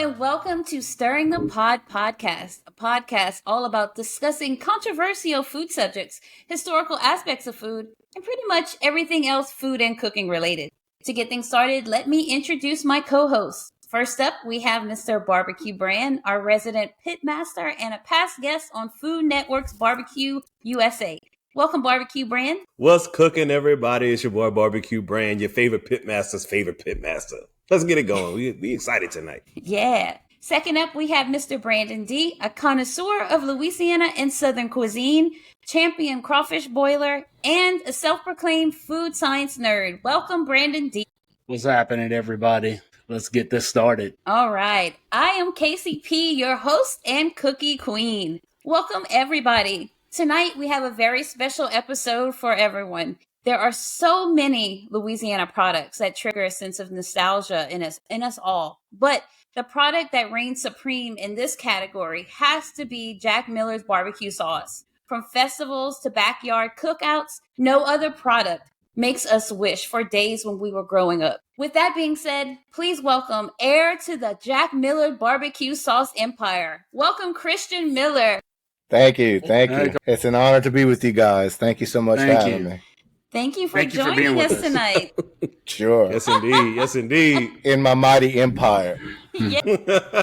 and welcome to Stirring the Pod podcast, a podcast all about discussing controversial food subjects, historical aspects of food, and pretty much everything else food and cooking related. To get things started, let me introduce my co-hosts. First up, we have Mr. Barbecue Brand, our resident pitmaster and a past guest on Food Network's Barbecue USA. Welcome, Barbecue Brand. What's cooking, everybody? It's your boy Barbecue Brand, your favorite pitmaster's favorite pitmaster. Let's get it going. We excited tonight. Yeah. Second up, we have Mr. Brandon D., a connoisseur of Louisiana and Southern cuisine, champion crawfish boiler, and a self-proclaimed food science nerd. Welcome, Brandon D. What's happening, everybody? Let's get this started. All right. I am KCP, your host and cookie queen. Welcome, everybody. Tonight, we have a very special episode for everyone. There are so many Louisiana products that trigger a sense of nostalgia in us all. But the product that reigns supreme in this category has to be Jack Miller's barbecue sauce. From festivals to backyard cookouts, no other product makes us wish for days when we were growing up. With that being said, please welcome heir to the Jack Miller barbecue sauce empire. Welcome, Christian Miller. Thank you. It's an honor to be with you guys. Thank you so much for having me. Thank you for joining us tonight. Sure. Yes, indeed. Yes, indeed. In my mighty empire. Yeah.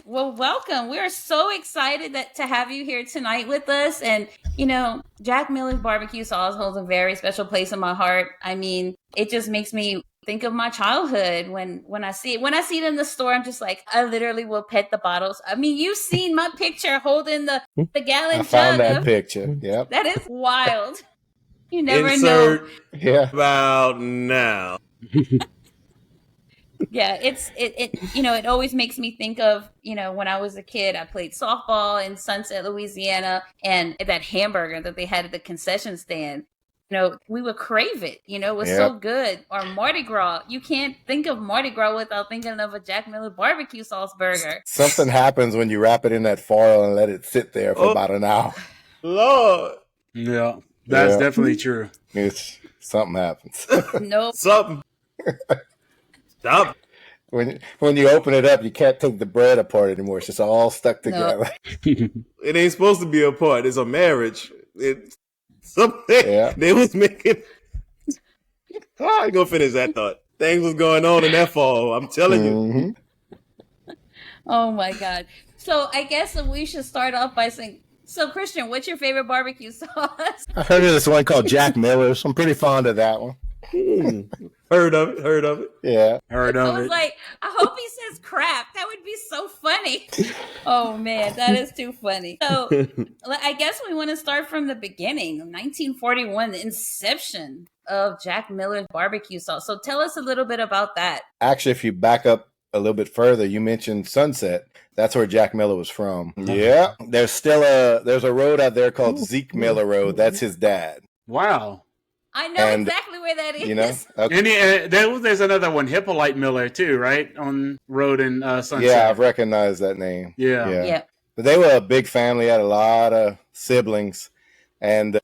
Well, welcome. We're so excited to have you here tonight with us. And, you know, Jack Miller's barbecue sauce holds a very special place in my heart. I mean, it just makes me think of my childhood when I see it. When I see it in the store, I'm just like, I literally will pet the bottles. I mean, you've seen my picture holding the gallon jug. I found that picture. Yep. That is wild. You never Insert know. Yeah. About now. Yeah, it always makes me think of, when I was a kid, I played softball in Sunset, Louisiana, and that hamburger that they had at the concession stand. We would crave it. It was so good. Or Mardi Gras. You can't think of Mardi Gras without thinking of a Jack Miller barbecue sauce burger. Something happens when you wrap it in that foil and let it sit there for about an hour. Lord. Yeah, that's definitely true. Something happens. No. Something. Stop. When you open it up, you can't take the bread apart anymore. It's just all stuck together. It ain't supposed to be a part. It's a marriage. It's something they was making. I ain't gonna finish that thought. Things was going on in that fall. I'm telling you. Oh my God. So I guess we should start off by saying, so Christian, what's your favorite barbecue sauce? I heard of this one called Jack Miller's. I'm pretty fond of that one. Heard of it. Yeah. Heard of it. I was like, I hope he says crap. That would be so funny. Oh man, that is too funny. So I guess we want to start from the beginning, 1941, the inception of Jack Miller's barbecue sauce. So tell us a little bit about that. Actually, if you back up a little bit further, you mentioned Sunset. That's where Jack Miller was from. Yeah. There's a road out there called Zeke Miller Road. That's his dad. Wow. I know exactly where that is. Okay. And there's another one, Hippolyte Miller, too, right? On road in Sunset. Yeah, I've recognized that name. Yeah. But they were a big family, had a lot of siblings. And,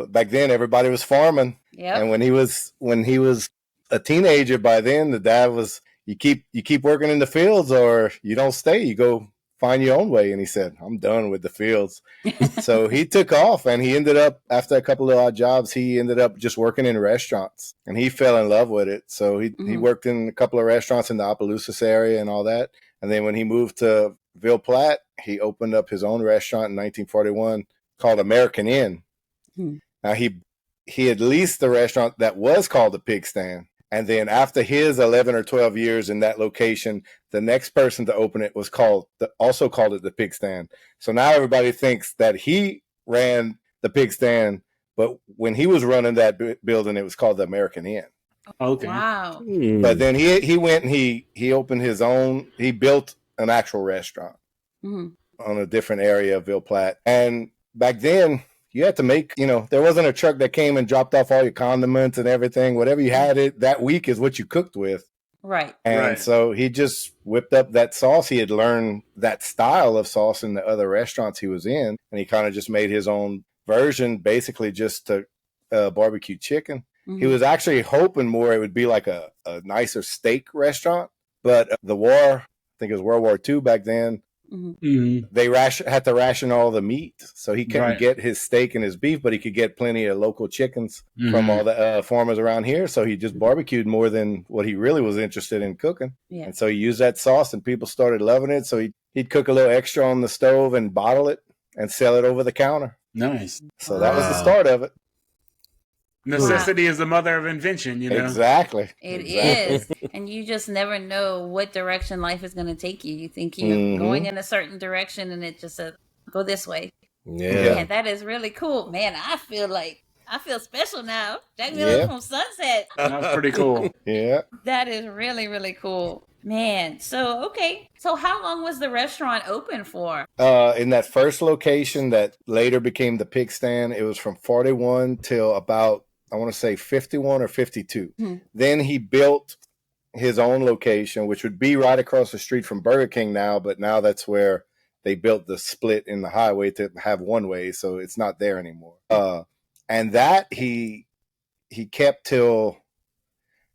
back then everybody was farming. Yep. And when he was a teenager, by then the dad was, you keep working in the fields or you don't stay, you go find your own way. And he said, I'm done with the fields. So he took off and he ended up, after a couple of odd jobs, he ended up just working in restaurants and he fell in love with it. So he worked in a couple of restaurants in the Opelousas area and all that. And then when he moved to Ville Platte, he opened up his own restaurant in 1941 called American Inn. Now he had leased the restaurant that was called the Pig Stand. And then after his 11 or 12 years in that location, the next person to open it was also called it the Pig Stand. So now everybody thinks that he ran the Pig Stand, but when he was running that building, it was called the American Inn. Okay. Wow. But then he went and he opened his own, he built an actual restaurant on a different area of Ville Platte. And back then, you had to make, there wasn't a truck that came and dropped off all your condiments and everything. Whatever you had it that week is what you cooked with. Right. And so he just whipped up that sauce. He had learned that style of sauce in the other restaurants he was in. And he kind of just made his own version, basically just to barbecue chicken. He was actually hoping more it would be like a nicer steak restaurant. But the war think it was World War II back then. They had to ration all the meat, so he couldn't get his steak and his beef, but he could get plenty of local chickens from all the farmers around here. So he just barbecued more than what he really was interested in cooking. Yeah. And so he used that sauce, and people started loving it. So he'd cook a little extra on the stove and bottle it and sell it over the counter. Nice. So that was the start of it. Necessity is the mother of invention, you know. Exactly. It is. And you just never know what direction life is going to take you. You think you're going in a certain direction, and it just says, go this way. Yeah. Man, that is really cool. Man, I feel special now. Jack Miller from Sunset. That's pretty cool. Yeah. That is really, really cool. Man, so how long was the restaurant open for? In that first location that later became the pig stand, it was from 41 till about, I want to say 51 or 52. Then he built his own location, which would be right across the street from Burger King now, but now that's where they built the split in the highway to have one way, so it's not there anymore. And that he kept till,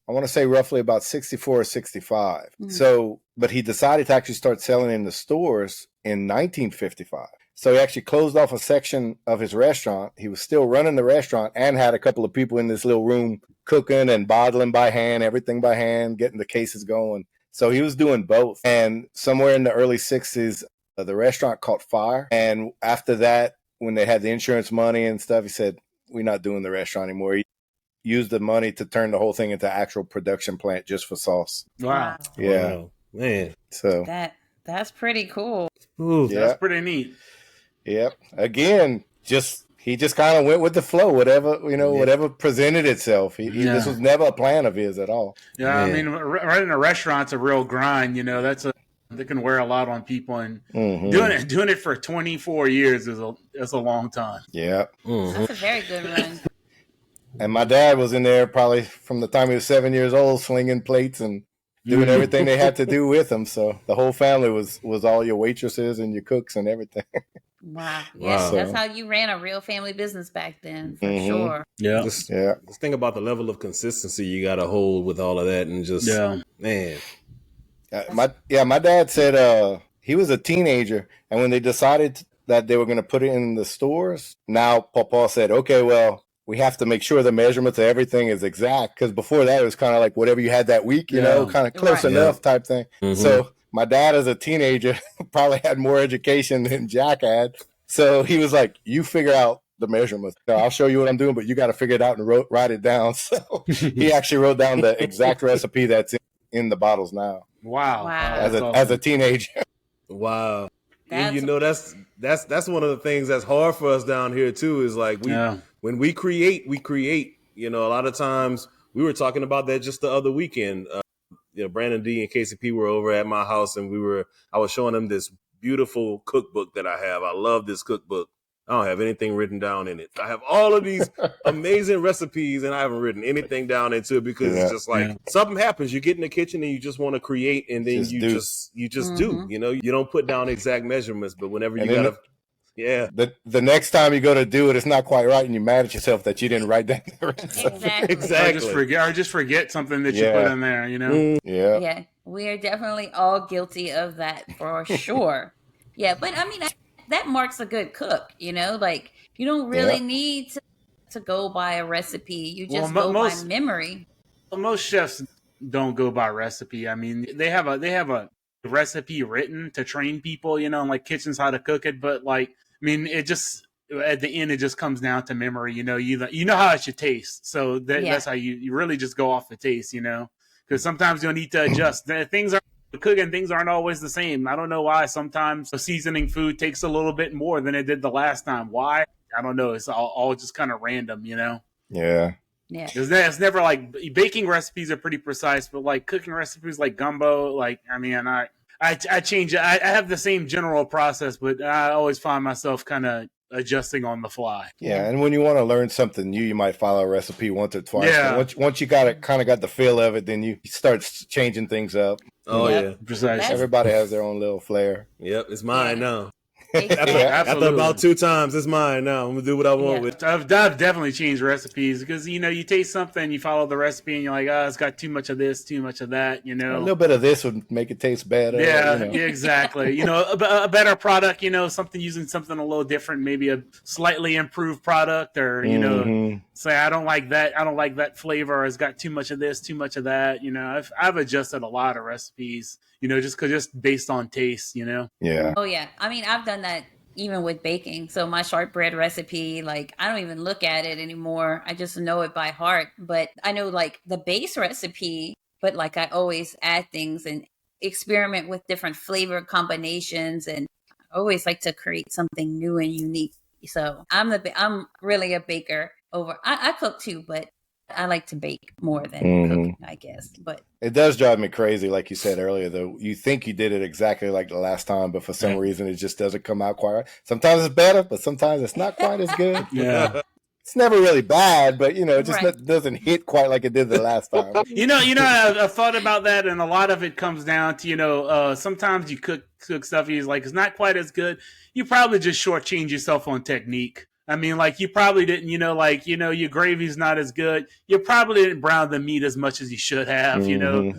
I want to say roughly about 64 or 65. So, but he decided to actually start selling in the stores in 1955. So he actually closed off a section of his restaurant. He was still running the restaurant and had a couple of people in this little room cooking and bottling by hand, everything by hand, getting the cases going. So he was doing both. And somewhere in the early 60s, the restaurant caught fire. And after that, when they had the insurance money and stuff, he said, we're not doing the restaurant anymore. He used the money to turn the whole thing into actual production plant just for sauce. Wow. Yeah. Wow. Man. So that's pretty cool. Ooh, that's pretty neat. Yep. Again, he just kind of went with the flow, whatever presented itself. This was never a plan of his at all. Yeah, I mean, running a restaurant's a real grind. You know, that can wear a lot on people, and doing it for 24 years is a long time. Yeah, that's a very good run. And my dad was in there probably from the time he was 7 years old, slinging plates and doing everything they had to do with him. So the whole family was all your waitresses and your cooks and everything. Wow. Yes, that's how you ran a real family business back then, for sure. Yeah. Just think about the level of consistency you got to hold with all of that, and just man. My dad said he was a teenager, and when they decided that they were going to put it in the stores, now Papa said, okay, well, we have to make sure the measurements of everything is exact, because before that it was kind of like whatever you had that week, kind of close enough type thing. So my dad, as a teenager, probably had more education than Jack had. So he was like, you figure out the measurements. I'll show you what I'm doing, but you got to figure it out and write it down. So he actually wrote down the exact recipe that's in the bottles now. Wow. As a teenager. Wow. And that's one of the things that's hard for us down here too, is like when we create, a lot of times. We were talking about that just the other weekend. Brandon D and KCP were over at my house, and I was showing them this beautiful cookbook that I have. I love this cookbook. I don't have anything written down in it. I have all of these amazing recipes, and I haven't written anything down into it, because it's just like something happens. You get in the kitchen and you just want to create, and then you just do. You don't put down exact measurements, but whenever you gotta. Yeah. The next time you go to do it, it's not quite right, and you're mad at yourself that you didn't write that. Exactly. Or just forget something that you put in there, Yeah. Yeah. We are definitely all guilty of that for sure. Yeah, but I mean, that marks a good cook, like you don't really need to go by a recipe. You just go by memory. Most chefs don't go by recipe. I mean, they have a recipe written to train people, in like kitchens how to cook it, but like, I mean, it just at the end it just comes down to memory. You know how it should taste, so that's how you really just go off the taste. Because sometimes you'll need to adjust. Things aren't always the same. I don't know why. Sometimes seasoning food takes a little bit more than it did the last time. Why? I don't know. It's all just kind of random. Yeah. Yeah. It's never like baking recipes are pretty precise, but like cooking recipes like gumbo, like, I mean, I change it. I have the same general process, but I always find myself kind of adjusting on the fly. Yeah, and when you want to learn something new, you might follow a recipe once or twice. Yeah. Once you got the feel of it, then you start changing things up. Oh yeah, precisely. Everybody has their own little flair. Yep, it's mine now. After about 2 times, it's mine now. I'm gonna do what I want with it. I've definitely changed recipes because you taste something, you follow the recipe, and you're like, it's got too much of this, too much of that. A little bit of this would make it taste better. Yeah, exactly. A better product. Something using something a little different, maybe a slightly improved product, or say I don't like that. I don't like that flavor. Or it's got too much of this, too much of that. I've adjusted a lot of recipes. Just based on taste. Yeah. Oh yeah. I mean, I've done that even with baking. So my shortbread recipe, like I don't even look at it anymore. I just know it by heart. But I know like the base recipe, but like I always add things and experiment with different flavor combinations, and I always like to create something new and unique. So I'm really a baker. I cook too, but I like to bake more than cooking, I guess. But it does drive me crazy, like you said earlier, though. You think you did it exactly like the last time, but for some reason it just doesn't come out quite right. Sometimes it's better, but sometimes it's not quite as good. Yeah. It's never really bad, but it just doesn't hit quite like it did the last time. I've thought about that, and a lot of it comes down to sometimes you cook stuff, you're like, it's not quite as good. You probably just shortchange yourself on technique. I mean, like you probably didn't, your gravy's not as good. You probably didn't brown the meat as much as you should have, because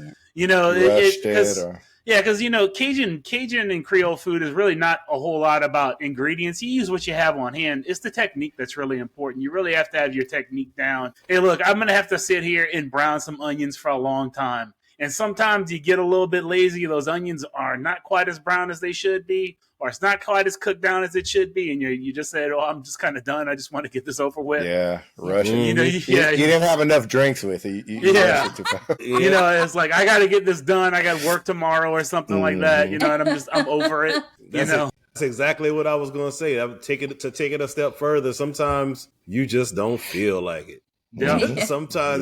Cajun and Creole food is really not a whole lot about ingredients. You use what you have on hand. It's the technique that's really important. You really have to have your technique down. Hey, look, I'm gonna have to sit here and brown some onions for a long time. And sometimes you get a little bit lazy. Those onions are not quite as brown as they should be, or it's not quite as cooked down as it should be. And you just said, I'm just kind of done. I just want to get this over with. Yeah, rushing. You didn't have enough drinks with it. It's like, I got to get this done. I got work tomorrow or something like that, and I'm over it. That's exactly what I was going to say. I would take it a step further. Sometimes you just don't feel like it. Yeah. Sometimes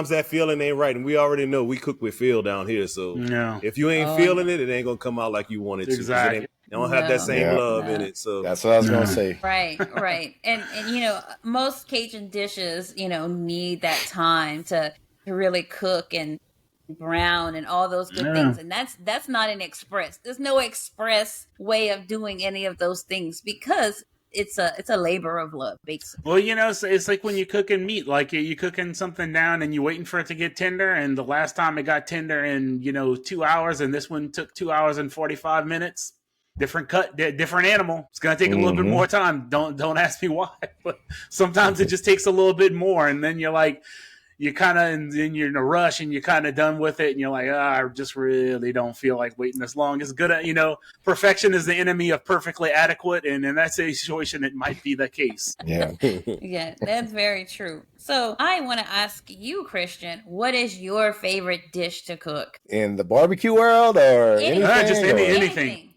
that feeling ain't right, and we already know we cook with feel down here. So if you ain't feeling it, it ain't gonna come out like you want it to. Exactly. They don't have that same love in it. So that's what I was gonna say. Right. And most Cajun dishes, need that time to really cook and brown and all those good things, and that's not an express. There's no express way of doing any of those things because it's a labor of love, basically. Well, so it's like when you're cooking meat, like you're cooking something down and you're waiting for it to get tender, and the last time it got tender in 2 hours, and this one took 2 hours and 45 minutes. Different cut, different animal. It's gonna take a little bit more time. Don't ask me why, but sometimes it just takes a little bit more, and then you're like, you're kind of, and then you're in a rush and you're kind of done with it, and you're like, I just really don't feel like waiting this long. It's good at, perfection is the enemy of perfectly adequate, and in that situation, it might be the case. Yeah. Yeah, that's very true. So I want to ask you, Christian, what is your favorite dish to cook? In the barbecue world or anything? Just anything.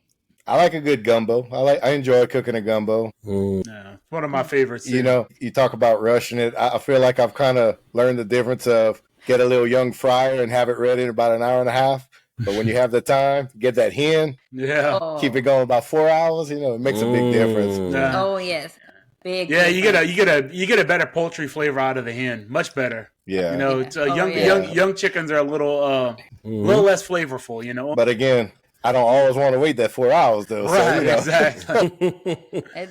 I like a good gumbo. I enjoy cooking a gumbo. Yeah, one of my favorites. You talk about rushing it. I feel like I've kind of learned the difference of get a little young fryer and have it ready in about an hour and a half. But when you have the time, get that hen. Yeah. Keep it going about 4 hours. It makes a big difference. Yeah. Oh yes, big. Yeah, difference. you get a better poultry flavor out of the hen. Much better. Yeah. It's young chickens are a little less flavorful. But again, I don't always want to wait that 4 hours, though. Right, so, exactly.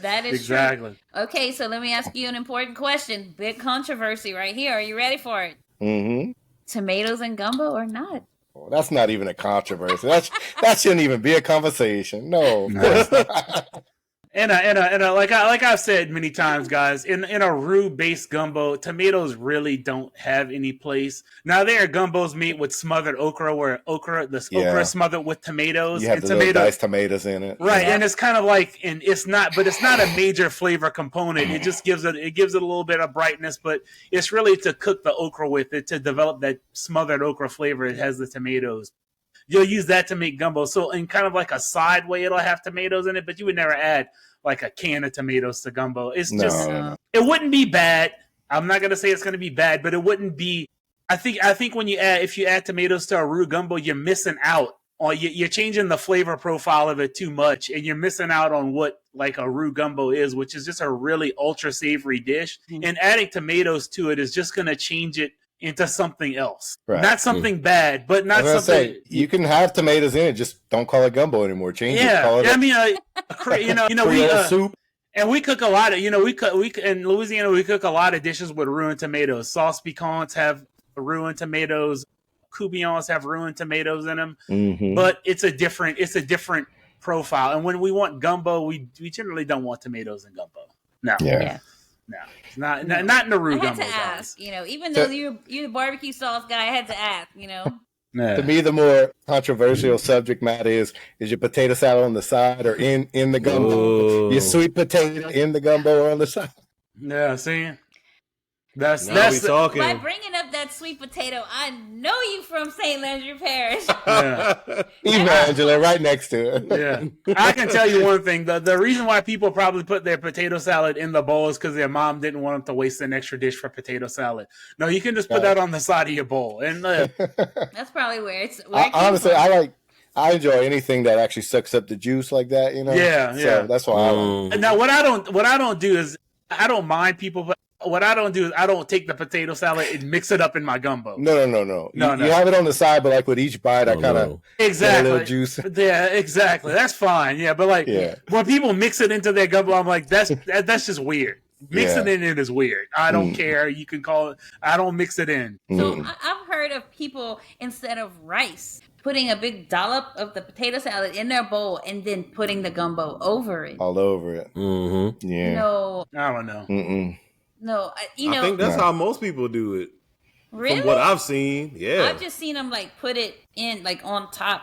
That is exactly. True. Okay, so let me ask you an important question. Big controversy right here. Are you ready for it? Mm-hmm. Tomatoes and gumbo or not? Well, that's not even a controversy. That shouldn't even be a conversation. No. And like I've said many times, guys, in a roux-based gumbo, tomatoes really don't have any place. Now there are gumbos made with smothered okra, where okra is smothered with tomatoes. You have the little diced tomatoes in it, right? And it's kind of like, and it's not a major flavor component. It just gives it a little bit of brightness, but it's really to cook the okra with it to develop that smothered okra flavor. It has the tomatoes. You'll use that to make gumbo. So in kind of like a side way, it'll have tomatoes in it, but you would never add like a can of tomatoes to gumbo. It's just, it wouldn't be bad. I'm not going to say it's going to be bad, but it wouldn't be, I think when if you add tomatoes to a roux gumbo, you're missing out on, you're changing the flavor profile of it too much, and you're missing out on what like a roux gumbo is, which is just a really ultra savory dish. And adding tomatoes to it is just going to change it into something else. Right. Not something bad, but not something. Say, you can have tomatoes in it, just don't call it gumbo anymore. Change it. Call it we soup. And we cook a lot of, we in Louisiana we cook a lot of dishes with ruined tomatoes. Sauce piquants have ruined tomatoes. Coupillons have ruined tomatoes in them. Mm-hmm. But it's a different profile. And when we want gumbo, we generally don't want tomatoes in gumbo. No. Yeah. No. It's not in the roux gumbo. I had to ask, even though you're the barbecue sauce guy, I had to ask, Yeah. To me, the more controversial subject matter is your potato salad on the side or in the gumbo? Oh. Your sweet potato in the gumbo or on the side? Yeah, see? That's talking. By bringing up that sweet potato, I know you from St. Landry Parish. Yeah. Evangela, right next to it. Yeah. I can tell you one thing. The reason why people probably put their potato salad in the bowl is because their mom didn't want them to waste an extra dish for potato salad. No, you can just put that on the side of your bowl. And That's probably where it's. Honestly, I enjoy anything that actually sucks up the juice like that. Yeah. So that's why I like. Now, what I don't do is I don't mind people, but what I don't do is I don't take the potato salad and mix it up in my gumbo. No. You have it on the side, but like with each bite, I kind of exactly a little juice. Yeah, exactly. That's fine. Yeah, but when people mix it into their gumbo, I'm like, that's just weird. Mixing it in is weird. I don't care. You can call it. I don't mix it in. So I've heard of people, instead of rice, putting a big dollop of the potato salad in their bowl and then putting the gumbo over it. All over it. Mm-hmm. Yeah. No. I don't know. Mm-mm. No, I think that's how most people do it. Really? From what I've seen, yeah. I've just seen them put it in on top,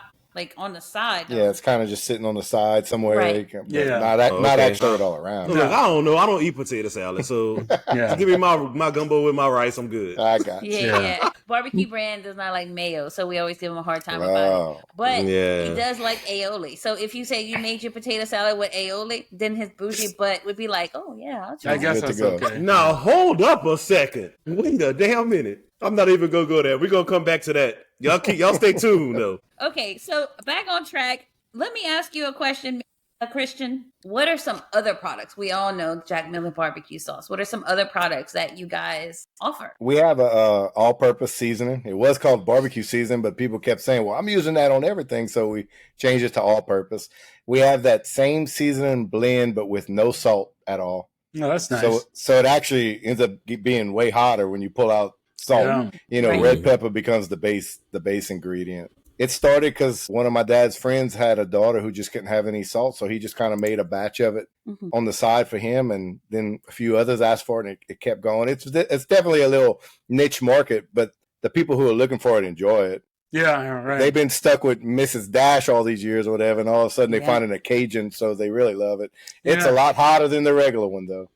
on the side. Yeah, it's kind of just sitting on the side somewhere. Right. Not actually it all around. Look, I don't know. I don't eat potato salad, so just give me my gumbo with my rice. I'm good. I got you. Yeah. Barbecue brand does not like mayo, so we always give him a hard time about it. But he does like aioli. So if you say you made your potato salad with aioli, then his bougie butt would be like, "Oh yeah, I'll try." I guess that's okay. Now hold up a second. Wait a damn minute. I'm not even gonna go there. We're gonna come back to that. Y'all stay tuned though. Okay, so back on track. Let me ask you a question, Christian. What are some other products? We all know Jack Miller barbecue sauce. What are some other products that you guys offer? We have a all-purpose seasoning. It was called barbecue seasoning, but people kept saying, "Well, I'm using that on everything," so we changed it to all-purpose. We have that same seasoning blend, but with no salt at all. No, that's nice. So it actually ends up being way hotter when you pull out salt. Yeah. Red pepper becomes the base ingredient. It started because one of my dad's friends had a daughter who just couldn't have any salt, so he just kind of made a batch of it on the side for him, and then a few others asked for it, and it kept going. It's definitely a little niche market, but the people who are looking for it enjoy it. Yeah, right. They've been stuck with Mrs. Dash all these years or whatever, and all of a sudden they find an Cajun, so they really love it. It's a lot hotter than the regular one, though.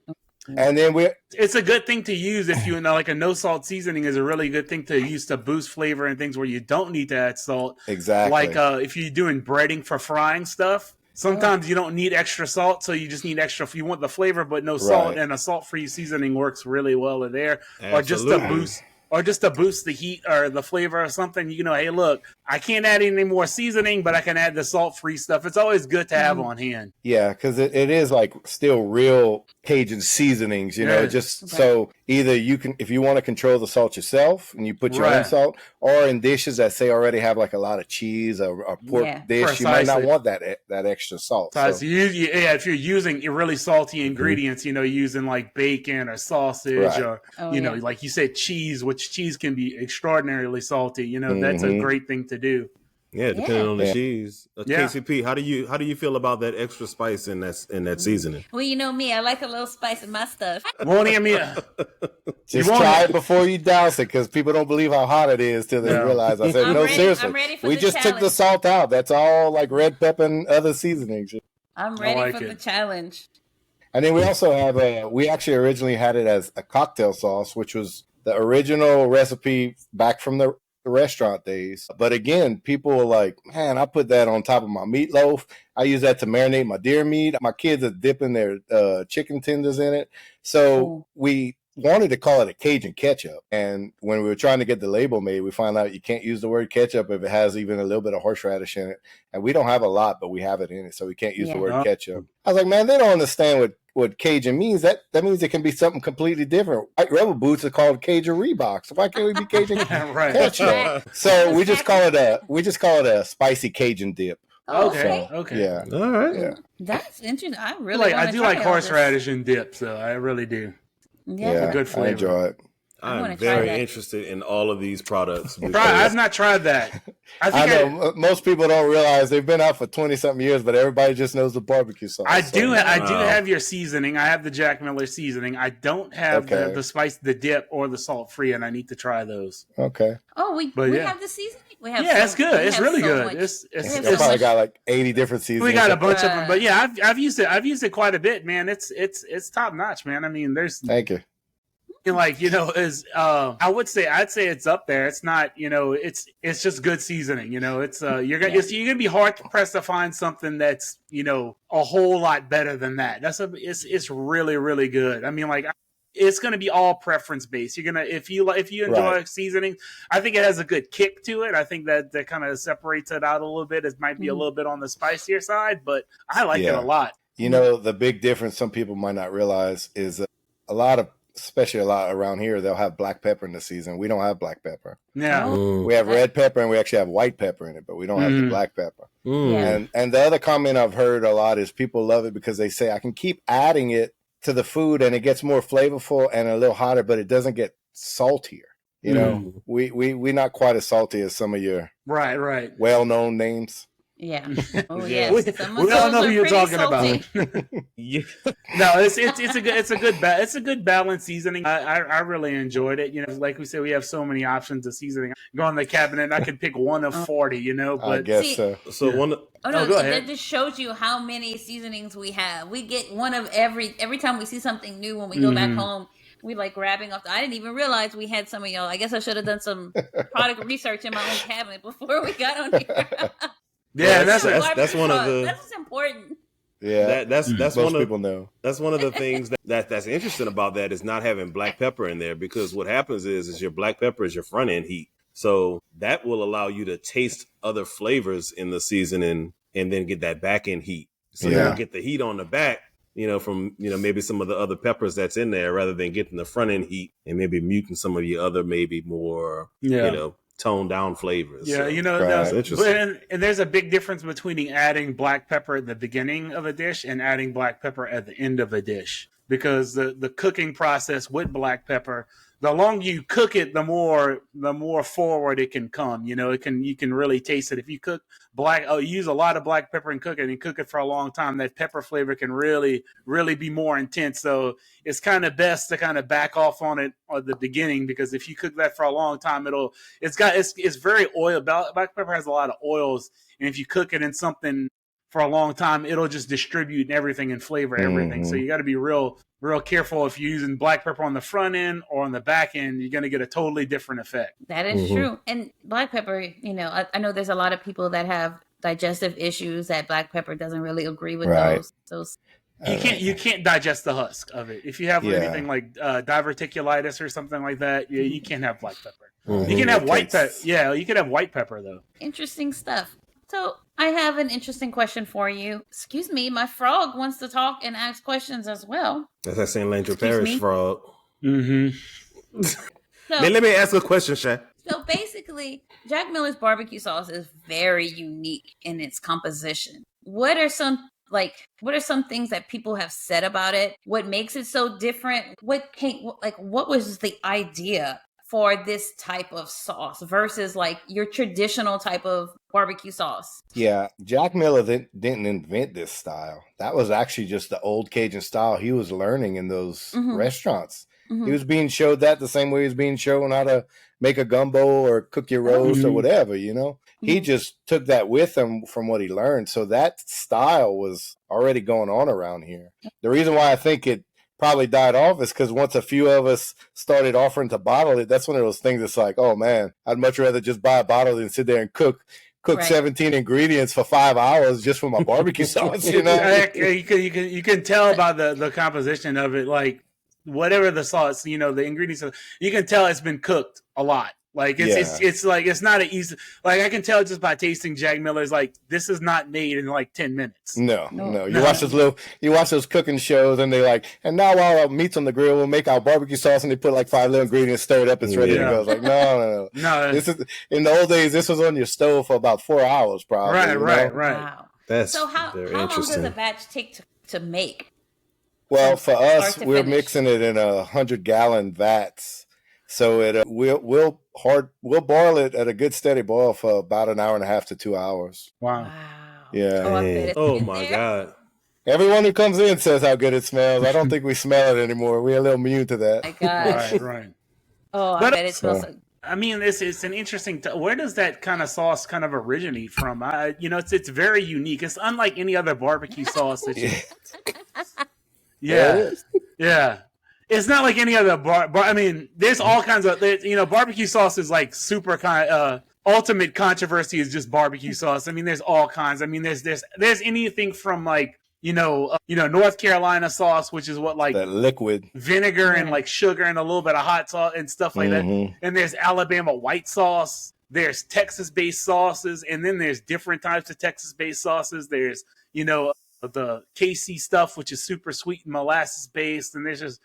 And then it's a good thing to use if you like a no salt seasoning is a really good thing to use to boost flavor and things where you don't need to add salt. Exactly. Like if you're doing breading for frying stuff, sometimes you don't need extra salt, so you just need extra if you want the flavor but no salt, and a salt-free seasoning works really well in there. Absolutely. Or just to boost the heat or the flavor or something, hey, look, I can't add any more seasoning, but I can add the salt-free stuff. It's always good to have on hand. Yeah, because it is still real Cajun seasonings, so either you can, if you want to control the salt yourself and you put your own salt, or in dishes that say already have a lot of cheese or pork dish, you might not want that extra salt. So if you're using really salty ingredients, using like bacon or sausage or, like you said, cheese, which cheese can be extraordinarily salty, that's a great thing to do. Yeah, depending on the cheese. KCP, how do you feel about that extra spice in that seasoning? Well, you know me, I like a little spice in my stuff. Just try it before you douse it, because people don't believe how hot it is till they realize. I said, seriously, we just took the salt out. That's all like red pepper and other seasonings. I'm ready for the challenge. And then we also have we actually originally had it as a cocktail sauce, which was the original recipe back from the restaurant days. But again, people were like, man, I put that on top of my meatloaf. I use that to marinate my deer meat. My kids are dipping their chicken tenders in it. So we wanted to call it a Cajun ketchup. And when we were trying to get the label made, we found out you can't use the word ketchup if it has even a little bit of horseradish in it. And we don't have a lot, but we have it in it. So we can't use the word ketchup. I was like, man, they don't understand what Cajun means, that means it can be something completely different. White Rebel boots are called Cajun Reeboks. Why can't we be Cajun Right. ketchup? So we just call it a spicy Cajun dip. Okay. So, Okay. Yeah. All right. Yeah. That's interesting. I really I do like all horseradish and dip, so I really do. Yeah. Good flavor. I enjoy it. I'm very interested in all of these products. I've not tried that. I know most people don't realize they've been out for 20-something years, but everybody just knows the barbecue sauce. I do have your seasoning. I have the Jack Miller seasoning. I don't have the spice, the dip, or the salt free, and I need to try those. Okay. Oh, we have the seasoning. We have it's good. It's really good. It's probably got like 80 different seasonings. We got a bunch of them, but yeah, I've used it. I've used it quite a bit, man. It's top notch, man. I mean, Thank you. I'd say it's up there. It's not, it's just good seasoning. It's you're gonna be hard pressed to find something that's a whole lot better than that. It's really, really good. I mean, it's gonna be all preference based. You're gonna if you enjoy seasoning, I think it has a good kick to it. I think that kind of separates it out a little bit. It might be a little bit on the spicier side, but I like it a lot. The big difference some people might not realize is especially a lot around here, they'll have black pepper in the season. We don't have black pepper. Yeah. We have red pepper and we actually have white pepper in it, but we don't have the black pepper. And the other comment I've heard a lot is people love it because they say, I can keep adding it to the food and it gets more flavorful and a little hotter, but it doesn't get saltier. We're not quite as salty as some of your well-known names. Yeah. Oh yeah. We all know who you're talking about. No, it's a good balanced seasoning. I really enjoyed it. Like we said, we have so many options of seasoning. Go in the cabinet, and I can pick one of 40. But I guess so. So one. Oh no! Go ahead. That just shows you how many seasonings we have. We get one of every time we see something new when we go back home. We like grabbing off. I didn't even realize we had some of y'all. I guess I should have done some product research in my own cabinet before we got on here. Yeah, that's one of the. That's important. Yeah, that's most one of people know. That's one of the things that's interesting about that is not having black pepper in there, because what happens is your black pepper is your front end heat, so that will allow you to taste other flavors in the seasoning and then get that back end heat. So you'll get the heat on the back, from maybe some of the other peppers that's in there, rather than getting the front end heat and maybe muting some of your other maybe more toned down flavors. Yeah, and there's a big difference between adding black pepper at the beginning of a dish and adding black pepper at the end of a dish, because the cooking process with black pepper, the longer you cook it, the more forward it can come. You can really taste it. If you use a lot of black pepper and cook it for a long time, that pepper flavor can really, really be more intense. So it's kind of best to kind of back off on it at the beginning, because if you cook that for a long time, it's very oil. Black pepper has a lot of oils, and if you cook it in something for a long time, it'll just distribute everything and flavor everything. So you got to be real careful. If you're using black pepper on the front end or on the back end, you're going to get a totally different effect. That is true. And black pepper, I know there's a lot of people that have digestive issues that black pepper doesn't really agree with those. You can't digest the husk of it. If you have anything like diverticulitis or something like that, you can't have black pepper. You can have white pepper. Yeah, you can have white pepper though. Interesting stuff. So I have an interesting question for you. Excuse me, my frog wants to talk and ask questions as well. That's that St. Landry Parish frog. Mm-hmm. So, let me ask a question, Shay. So basically, Jack Miller's barbecue sauce is very unique in its composition. What are some things that people have said about it? What makes it so different? What was the idea for this type of sauce versus like your traditional type of barbecue sauce? Yeah, Jack Miller didn't invent this style. That was actually just the old Cajun style he was learning in those restaurants. He was being showed that the same way he was being shown how to make a gumbo or cook your roast or whatever, He just took that with him from what he learned. So that style was already going on around here. The reason why I think it probably died off is because once a few of us started offering to bottle it, that's one of those things that's like, oh man, I'd much rather just buy a bottle than sit there and cook 17 ingredients for 5 hours just for my barbecue sauce, You can tell by the composition of it, like whatever the sauce, the ingredients, you can tell it's been cooked a lot. Like it's like it's not an easy. Like I can tell just by tasting Jack Miller's. Like this is not made in like 10 minutes. No. You watch those cooking shows, and they like, and now while our meat's on the grill, we'll make our barbecue sauce, and they put like 5 little ingredients, stir it up, it's ready to go. It's like no. This is in the old days. This was on your stove for about 4 hours, probably. Right. Wow. That's so how long does a batch take to make? Well, for us, we're mixing it in 100-gallon vats. So we'll boil it at a good steady boil for about an hour and a half to 2 hours. Wow. Yeah. Oh my God. Everyone who comes in says how good it smells. I don't think we smell it anymore. We're a little immune to that. My gosh. Right. Oh, I bet it smells so. I mean, it's an interesting. Where does that kind of sauce kind of originate from? It's very unique. It's unlike any other barbecue sauce that you. Yeah. It's not like any other I mean, there's all kinds of barbecue sauce is like super ultimate controversy is just barbecue sauce. I mean, there's all kinds. I mean, there's anything from like North Carolina sauce, which is what like that liquid vinegar and like sugar and a little bit of hot sauce and stuff like that. And there's Alabama white sauce. There's Texas-based sauces, and then there's different types of Texas-based sauces. There's the KC stuff, which is super sweet and molasses based, and there's just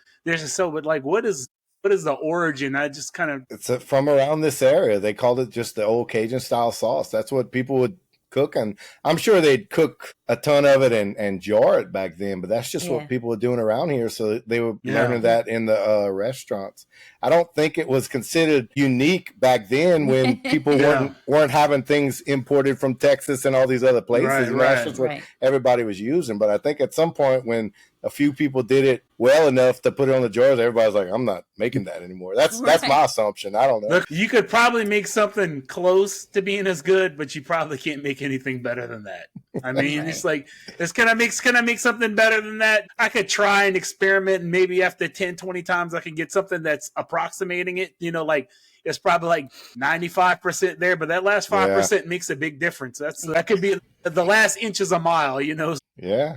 but like what is the origin? I just kind of it's from around this area. They called it just the old Cajun style sauce. That's what people would cook, and I'm sure they'd cook a ton of it and jar it back then, but that's just what people were doing around here. So they were learning that in the restaurants. I don't think it was considered unique back then when people weren't having things imported from Texas and all these other places. That's just what everybody was using. But I think at some point when a few people did it well enough to put it on the jars, everybody's like, I'm not making that anymore. That's my assumption. I don't know. Look, you could probably make something close to being as good, but you probably can't make anything better than that. I mean, it's like, can I make something better than that? I could try and experiment, and maybe after 10, 20 times I can get something that's approximating it. Like it's probably like 95% there, but that last 5% makes a big difference. That could be the last inch is a mile, Yeah.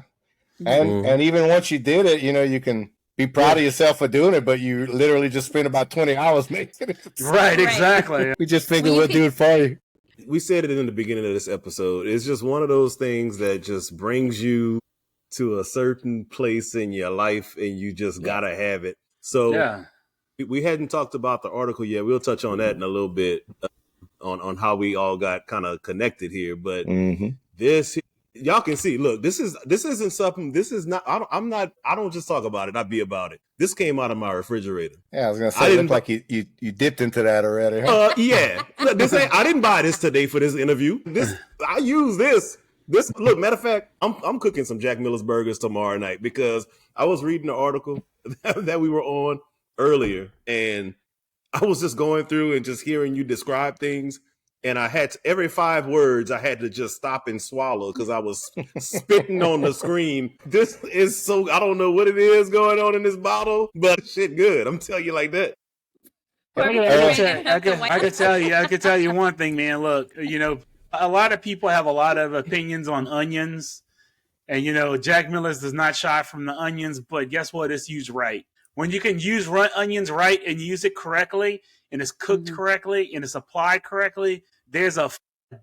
And even once you did it, you can be proud of yourself for doing it, but you literally just spent about 20 hours making it. Right, exactly. We just figured we'll do it for you. We said it in the beginning of this episode. It's just one of those things that just brings you to a certain place in your life, and you just gotta have it. So we hadn't talked about the article yet. We'll touch on that in a little bit on how we all got kind of connected here. But this, y'all can see. Look, this isn't something. This is not. I don't just talk about it. I be about it. This came out of my refrigerator. Yeah, I was gonna say, it looked like you dipped into that already. Huh? Yeah. Look, I didn't buy this today for this interview. I use this. Look, matter of fact, I'm cooking some Jack Miller's burgers tomorrow night because I was reading the article that we were on earlier, and I was just going through and just hearing you describe things, and I had to, every 5 words I had to just stop and swallow because I was spitting on the screen. This is so, I don't know what it is going on in this bottle, but shit good. I'm telling you like that. I could tell you one thing, man. Look, a lot of people have a lot of opinions on onions, and Jack Miller's does not shy from the onions, but guess what? It's used right. When you can use onions right and use it correctly, and it's cooked correctly and it's applied correctly, there's a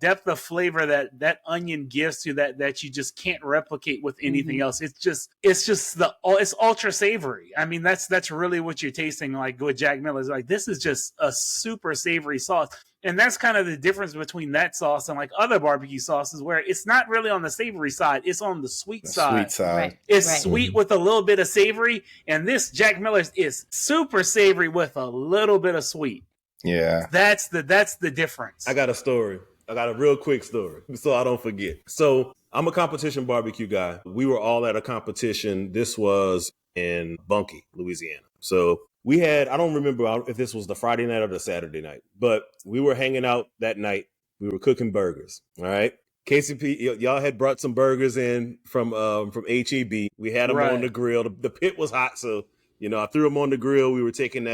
depth of flavor that onion gives to that you just can't replicate with anything else. It's ultra savory. I mean, that's really what you're tasting like with Jack Miller's. Like, this is just a super savory sauce. And that's kind of the difference between that sauce and like other barbecue sauces, where it's not really on the savory side, it's on the sweet side. Right. It's sweet with a little bit of savory, and this Jack Miller's is super savory with a little bit of sweet. Yeah. That's the difference. I got a story. I got a real quick story so I don't forget. So I'm a competition barbecue guy. We were all at a competition. This was in Bunkie, Louisiana. So we had, I don't remember if this was the Friday night or the Saturday night, but we were hanging out that night. We were cooking burgers. All right. KCP, y'all had brought some burgers in from HEB. We had them on the grill. The pit was hot. So, I threw them on the grill. We were taking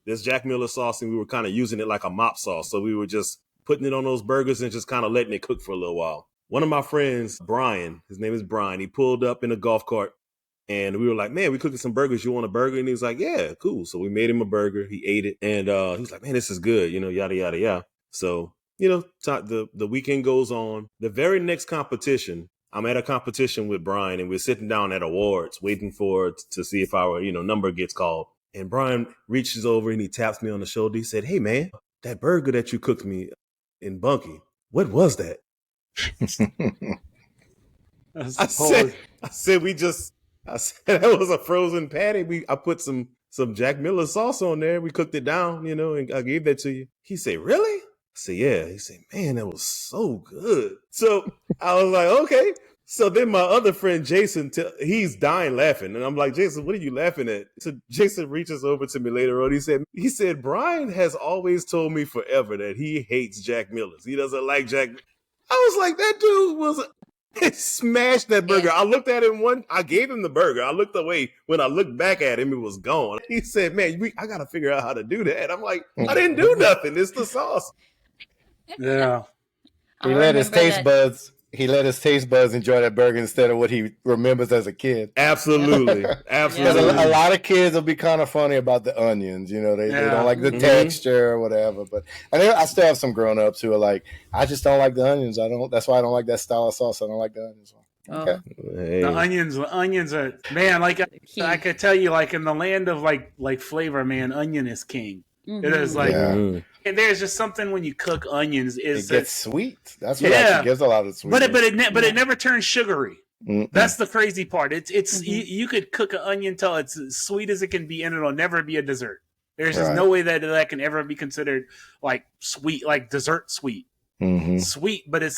this Jack Miller sauce, and we were kind of using it like a mop sauce. So we were just putting it on those burgers and just kind of letting it cook for a little while. One of my friends, Brian, his name is Brian, he pulled up in a golf cart, And we were like, man, we cooking some burgers. You want a burger? And he was like, yeah, cool. So we made him a burger. He ate it. And he was like, man, this is good. Yada, yada, yada. So, the weekend goes on. The very next competition, I'm at a competition with Brian, and we're sitting down at awards waiting to see if our, number gets called. And Brian reaches over and he taps me on the shoulder. He said, hey, man, that burger that you cooked me in Bunkie, what was that? I said that was a frozen patty. I put some Jack Miller sauce on there. We cooked it down, and I gave that to you. He said, really? I said, yeah. He said, man, that was so good. So I was like, okay. So then my other friend, Jason, he's dying laughing. And I'm like, Jason, what are you laughing at? So Jason reaches over to me later on. He said, Brian has always told me forever that he hates Jack Miller's. He doesn't like Jack. I was like, that dude was... It smashed that burger. I looked at him I gave him the burger. I looked away. When I looked back at him, it was gone. He said, man, I got to figure out how to do that. I'm like, I didn't do nothing. It's the sauce. Yeah. He let his taste buds enjoy that burger instead of what he remembers as a kid. Absolutely. Absolutely. A lot of kids will be kind of funny about the onions. They don't like the texture or whatever. But I still have some grown-ups who are like, I just don't like the onions. That's why I don't like that style of sauce. I don't like the onions. Okay. Hey. The onions are, man, like I could tell you, like in the land of like flavor, man, onion is king. Mm-hmm. It is like, and there's just something when you cook onions it gets sweet. That's what actually gives a lot of sweetness. But it never turns sugary. Mm-mm. That's the crazy part. It's you could cook an onion till it's as sweet as it can be, and it'll never be a dessert. There's just no way that can ever be considered like sweet, like dessert sweet. Mm-hmm. Sweet, but it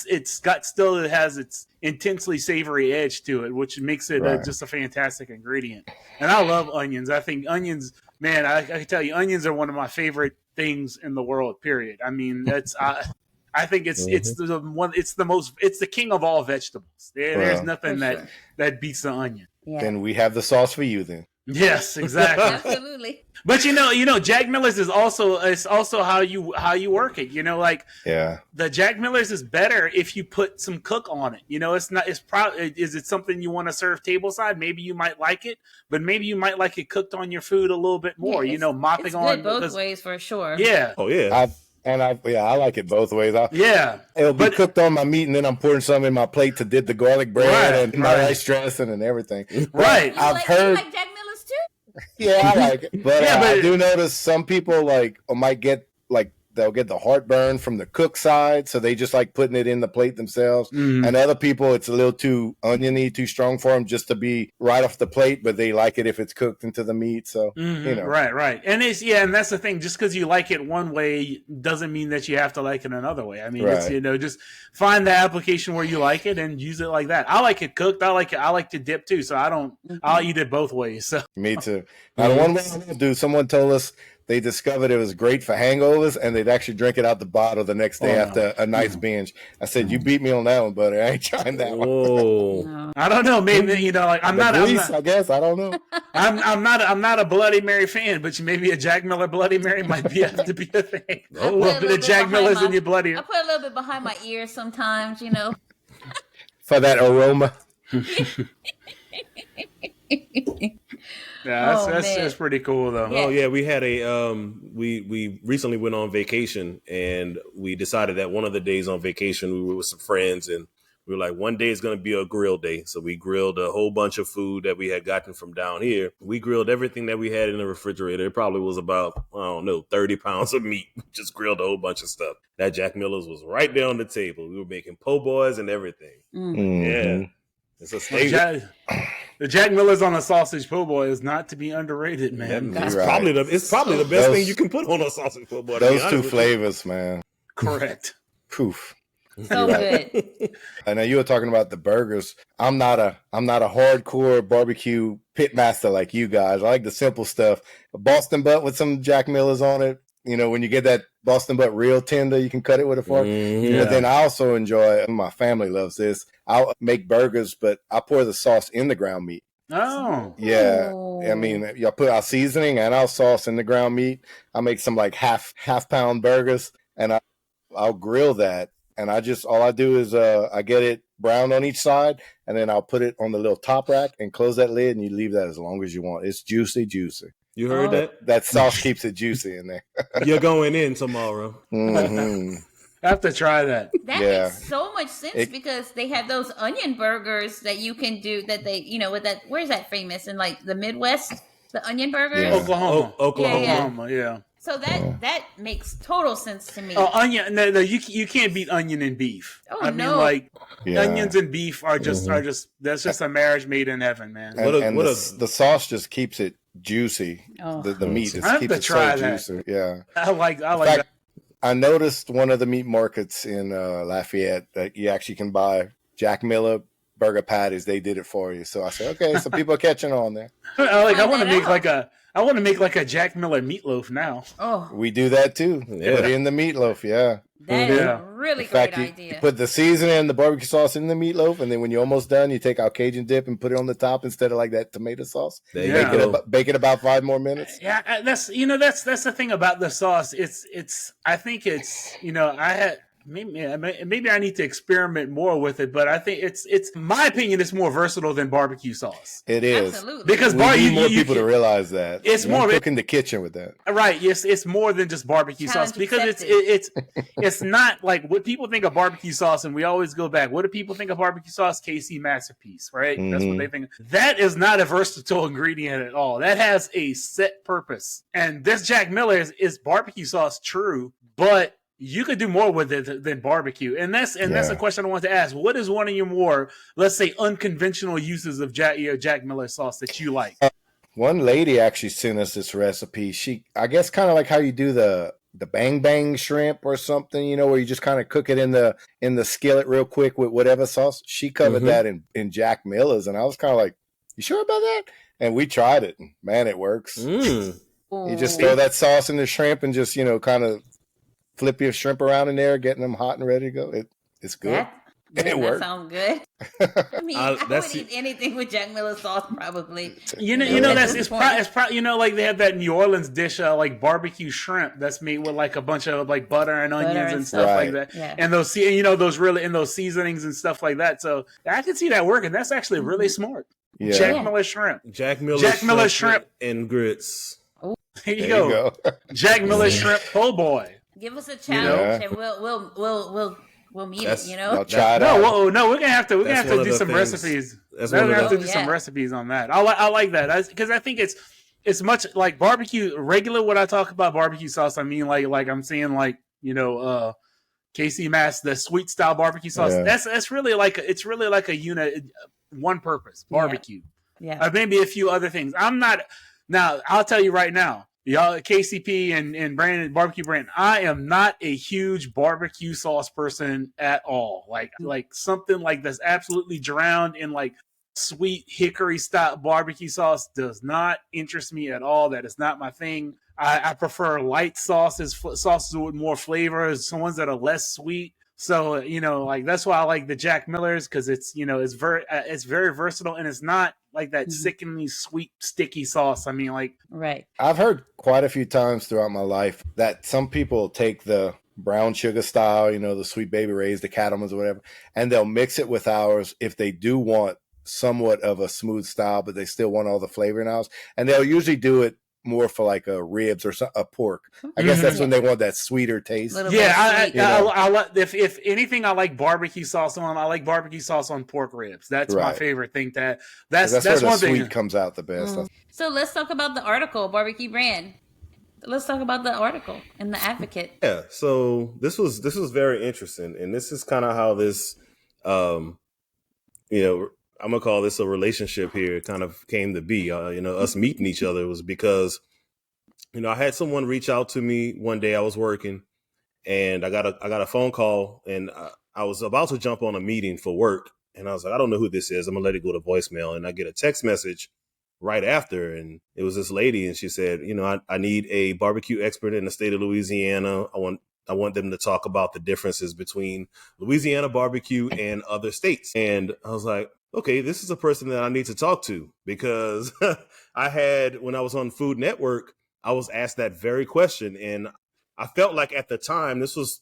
has its intensely savory edge to it, which makes it just a fantastic ingredient. And I love onions. I think onions, man, I can tell you, onions are one of my favorite things in the world. Period. I mean, I think it's the king of all vegetables. There's nothing that beats the onion. Yeah. Then we have the sauce for you. Then. Yes, exactly. Absolutely. But Jack Miller's is also how you work it. The Jack Miller's is better if you put some cook on it. Is it something you want to serve tableside? Maybe you might like it, but maybe you might like it cooked on your food a little bit more. Mopping it's on good both ways for sure. Yeah. Oh yeah. I like it both ways. It'll be cooked on my meat, and then I'm pouring some in my plate to dip the garlic bread and my rice dressing and everything. Right. I've heard. You like Jack Miller's too? Yeah, I like it, but I do notice some people might get they'll get the heartburn from the cook side, so they just like putting it in the plate themselves. Mm-hmm. And other people, it's a little too oniony, too strong for them just to be right off the plate, but they like it if it's cooked into the meat. So right, and and that's the thing. Just because you like it one way doesn't mean that you have to like it another way. I mean, it's just find the application where you like it and use it like that. I like it cooked. I like to dip too, so I'll eat it both ways. So me too. Now, the one way I do, someone told us they discovered it was great for hangovers, and they'd actually drink it out the bottle the next day after a nice binge. I said, "You beat me on that one, buddy. I ain't trying that one." No. I don't know. Maybe I'm not. I guess I don't know. I'm not a Bloody Mary fan, but maybe a Jack Miller Bloody Mary might have to be a thing. A little bit of Jack Miller's in your bloody. I put a little bit behind my ears sometimes, for that aroma. Yeah, that's pretty cool though. Yeah. Oh yeah, we had we recently went on vacation, and we decided that one of the days on vacation we were with some friends, and we were like, one day is going to be a grill day. So we grilled a whole bunch of food that we had gotten from down here. We grilled everything that we had in the refrigerator. It probably was about 30 pounds of meat. We just grilled a whole bunch of stuff. That Jack Miller's was right there on the table. We were making po' boys and everything. Mm-hmm. Yeah. It's a staple. The Jack Miller's on a sausage po' boy is not to be underrated, man. That's probably the best thing you can put on a sausage po' boy. Those two flavors, man. Correct. Poof. So good. I know you were talking about the burgers. I'm not a hardcore barbecue pit master like you guys. I like the simple stuff. A Boston butt with some Jack Miller's on it. When you get that Boston butt real tender, you can cut it with a fork. Mm-hmm. But then I also enjoy, my family loves this, I'll make burgers, but I pour the sauce in the ground meat. Oh. Yeah. I mean, I'll put our seasoning and our sauce in the ground meat. I'll make some like half pound burgers, and I'll grill that And all I do is I get it brown on each side, and then I'll put it on the little top rack and close that lid, and you leave that as long as you want. It's juicy. You heard that? That sauce keeps it juicy in there. You're going in tomorrow. Mm-hmm. I have to try that. That makes so much sense because they have those onion burgers that you can do that they, with that, where's that famous? In like the Midwest, the onion burgers? Yeah. Oklahoma. Yeah. So that makes total sense to me. Oh, onion! No, you can't beat onion and beef. Oh, I mean, like onions and beef are just that's just a marriage made in heaven, man. And the sauce just keeps it juicy. Oh. The meat just keeps it so juicy. Yeah, I like that. I noticed one of the meat markets in Lafayette that you actually can buy Jack Miller burger patties. They did it for you. So I said, okay, so people are catching on there. I want to make like a Jack Miller meatloaf now. Oh, we do that too. Yeah. Put it in the meatloaf. Yeah. That is a really great idea. You put the seasoning and the barbecue sauce in the meatloaf, and then when you're almost done, you take out Cajun dip and put it on the top instead of like that tomato sauce. Bake it about 5 more minutes. Yeah, that's the thing about the sauce. I think I had. Maybe I need to experiment more with it, but I think it's my opinion. It's more versatile than barbecue sauce. It is. Absolutely. Because we need more people to realize that it's more cook in the kitchen with that. Right? Yes, it's more than just barbecue sauce because it's not like what people think of barbecue sauce, and we always go back. What do people think of barbecue sauce? KC Masterpiece, right? Mm-hmm. That's what they think. That is not a versatile ingredient at all. That has a set purpose, and this Jack Miller is barbecue sauce, true, but you could do more with it than barbecue. And that's a question I want to ask. What is one of your more, let's say, unconventional uses of Jack Miller sauce that you like? One lady actually sent us this recipe. She, I guess, kind of like how you do the bang bang shrimp or something, where you just kind of cook it in the skillet real quick with whatever sauce. She covered that in Jack Miller's, and I was kind of like, you sure about that? And we tried it, and man, it works. You just throw that sauce in the shrimp and just, kind of flip your shrimp around in there, getting them hot and ready to go. It's good. That sounds good. I mean, I would eat anything with Jack Miller sauce, probably. It's probably like they have that New Orleans dish, like barbecue shrimp that's made with like a bunch of like butter and onions and stuff like that. Yeah. And those those seasonings and stuff like that. So I can see that working. That's actually really smart. Yeah. Jack Miller shrimp. Jack Miller shrimp and grits. Oh. There you go. Jack Miller shrimp po' boy. Give us a challenge and we'll meet it. I'll try it out. No, we're gonna have to do some recipes. We're gonna have to do some recipes on that. I like that because I think it's much like barbecue. Regular, when I talk about barbecue sauce, I mean like I'm saying like KC Mass, the sweet style barbecue sauce. Yeah. That's really like a unit, one purpose barbecue. Yeah. Maybe a few other things. Now I'll tell you right now. Y'all, KCP and Brandon, Barbecue Brandon, I am not a huge barbecue sauce person at all. Like something like that's absolutely drowned in like sweet hickory style barbecue sauce does not interest me at all. That is not my thing. I prefer light sauces with more flavors, some ones that are less sweet. So, like that's why I like the Jack Millers because it's very versatile and it's not like that sickeningly sweet, sticky sauce. I mean, like, right. I've heard quite a few times throughout my life that some people take the brown sugar style, the Sweet Baby Ray's, the Cattleman's or whatever, and they'll mix it with ours if they do want somewhat of a smooth style, but they still want all the flavor in ours. And they'll usually do it more for like a ribs or a pork. I guess that's when they want that sweeter taste. If anything, I like barbecue sauce on. I like barbecue sauce on pork ribs. That's my favorite thing. That's where the one sweet thing comes out the best. So let's talk about the article, Barbecue Brand. Let's talk about the article in the Advocate. Yeah. So this was very interesting, and this is kind of how this, I'm going to call this a relationship here. It kind of came to be, us meeting each other was because, I had someone reach out to me one day. I was working and I got a phone call and I was about to jump on a meeting for work. And I was like, I don't know who this is. I'm gonna let it go to voicemail. And I get a text message right after. And it was this lady. And she said, I need a barbecue expert in the state of Louisiana. I want them to talk about the differences between Louisiana barbecue and other states. And I was like, okay, this is a person that I need to talk to because when I was on Food Network, I was asked that very question. And I felt like at the time, this was,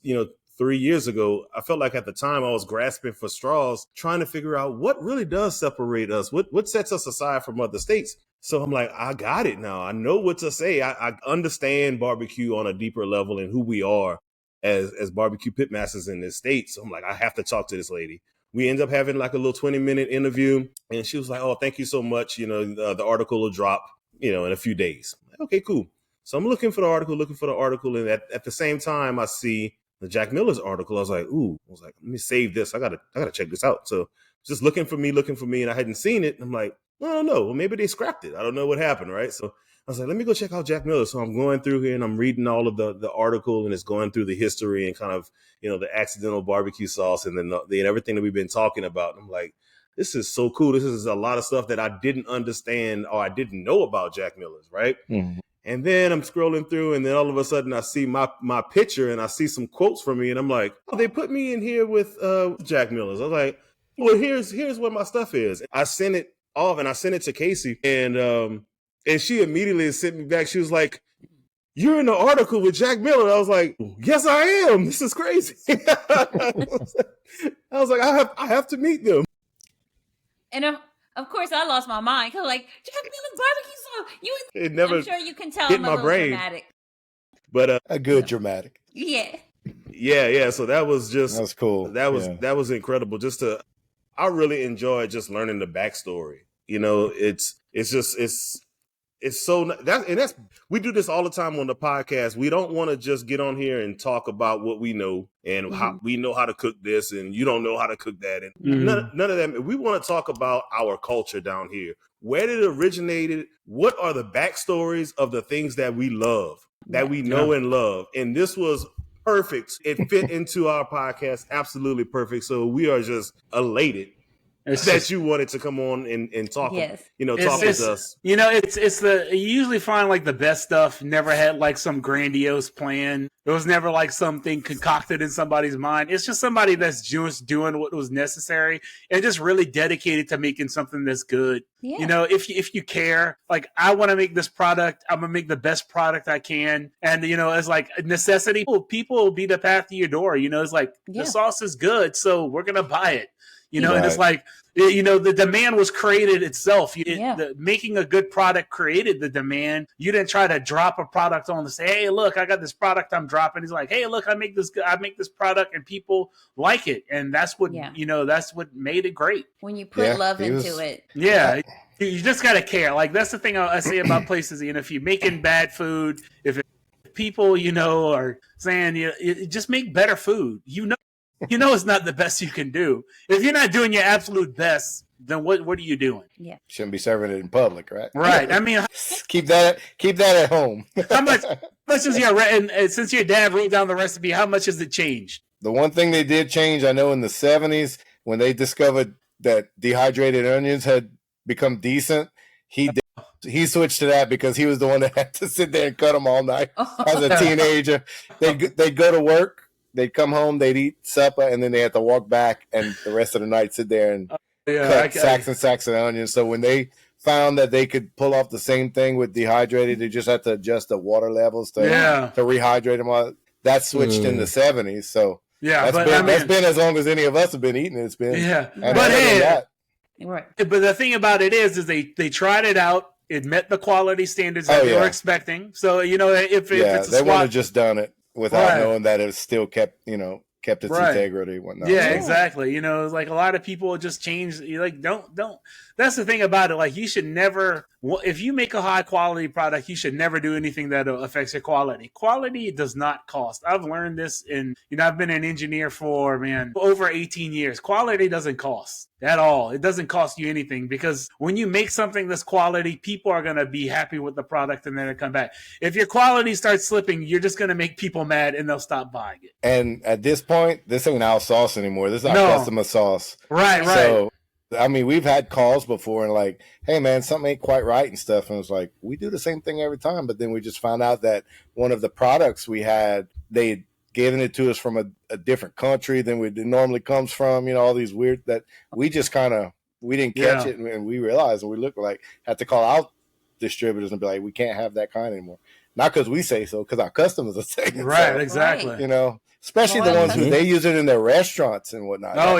3 years ago, I felt like at the time I was grasping for straws, trying to figure out what really does separate us, what sets us aside from other states. So I'm like, I got it now. I know what to say. I understand barbecue on a deeper level and who we are as barbecue pitmasters in this state. So I'm like, I have to talk to this lady. We end up having like a little 20-minute interview, and she was like, oh, thank you so much. The article will drop, in a few days. Okay, cool. So I'm looking for the article. And at the same time, I see the Jack Miller's article. I was like, let me save this. I gotta check this out. So just looking for me, and I hadn't seen it. And I'm like, I don't know. Well, maybe they scrapped it. I don't know what happened, right? So I was like, let me go check out Jack Miller. So I'm going through here and I'm reading all of the article, and it's going through the history and kind of, the accidental barbecue sauce and then everything that we've been talking about. And I'm like, this is so cool. This is a lot of stuff that I didn't understand or I didn't know about Jack Miller's, right? Mm-hmm. And then I'm scrolling through, and then all of a sudden I see my picture and I see some quotes from me, and I'm like, oh, they put me in here with Jack Miller's. I was like, well, here's what my stuff is. I sent it off and I sent it to Casey, and she immediately sent me back. She was like, you're in the article with Jack Miller. I was like, yes, I am. This is crazy. I was like, I have to meet them. And of course, I lost my mind because, like, Jack Miller's barbecue sauce. It never I'm sure you can tell hit I'm a my little brain. dramatic. But a good dramatic. Yeah. Yeah. So that was cool. That was incredible. I really enjoyed just learning the backstory. It's so that's we do this all the time on the podcast. We don't want to just get on here and talk about what we know and how we know how to cook this, and you don't know how to cook that, and none of that. We want to talk about our culture down here. Where did it originate? What are the backstories of the things that we love, that we know and love? And this was perfect. It fit into our podcast, absolutely perfect. So we are just elated that you wanted to come on and talk, yes. Talk with us. You usually find like the best stuff never had like some grandiose plan. It was never like something concocted in somebody's mind. It's just somebody that's just doing what was necessary and just really dedicated to making something that's good. Yeah. If you care, like, I want to make this product, I'm going to make the best product I can. And, it's like a necessity. People will be the path to your door. It's like, the sauce is good, so we're going to buy it. And it's like, the demand was created itself. Making a good product created the demand. You didn't try to drop a product on and say, hey, look, I got this product I'm dropping. He's like, hey, look, I make this product and people like it. And that's what, that's what made it great. When you put love into it. Yeah. You just got to care. Like, that's the thing I say about places. If you're making bad food, if people, are saying, you just make better food, it's not the best you can do. If you're not doing your absolute best, then what are you doing? Yeah. Shouldn't be serving it in public, right? Right. I mean, keep that at home. How much is and since your dad wrote down the recipe, how much has it changed? The one thing they did change, I know in the 70s, when they discovered that dehydrated onions had become decent, he switched to that because he was the one that had to sit there and cut them all night as a teenager. They'd go to work. They'd come home, they'd eat supper, and then they had to walk back and the rest of the night sit there and cut sacks and sacks of onions. So when they found that they could pull off the same thing with dehydrated, they just had to adjust the water levels to rehydrate them all. That switched in the 70s. So that's been as long as any of us have been eeating. It's been Right. But the thing about it is they tried it out. It met the quality standards that they were expecting. So if it's they wouldn't have just done it without knowing that it still kept its integrity and whatnot. Yeah, exactly. It's like a lot of people just change. You like don't. That's the thing about it. Like, you should never, if you make a high quality product, you should never do anything that affects your quality. Quality does not cost. I've learned this I've been an engineer for over 18 years. Quality doesn't cost at all. It doesn't cost you anything, because when you make something that's quality, people are going to be happy with the product and then they'll come back. If your quality starts slipping, you're just going to make people mad and they'll stop buying it. And at this point, this ain't our sauce anymore. This is our customer sauce. Right. So, I mean, we've had calls before and like, hey man, something ain't quite right and stuff. And it's like, we do the same thing every time. But then we just found out that one of the products we had, they'd given it to us from a different country than it normally comes from, all these weird that we just we didn't catch it. And we realized, and we looked like, had to call out distributors and be like, we can't have that kind anymore. Not because we say so, because our customers are saying Right, so. Exactly. You know, especially the ones who they use it in their restaurants and whatnot. Oh,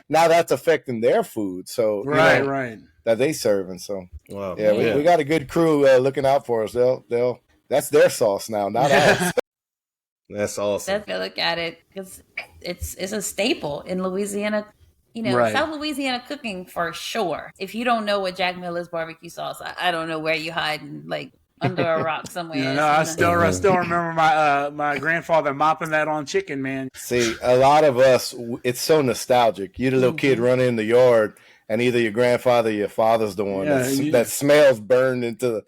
Now that's affecting their food. So right. That they serving. So wow. we got a good crew looking out for us. They'll that's their sauce now, not ours. That's awesome. That's to look at it because it's a staple in Louisiana. You know, Right. South Louisiana cooking for sure. If you don't know what Jack Miller's barbecue sauce, I don't know where you hiding, like under a rock somewhere. Yeah, no, I still remember my grandfather mopping that on chicken, man. See, a lot of us, it's so nostalgic. You're the little kid running in the yard, and either your grandfather or your father's the one that smells burned into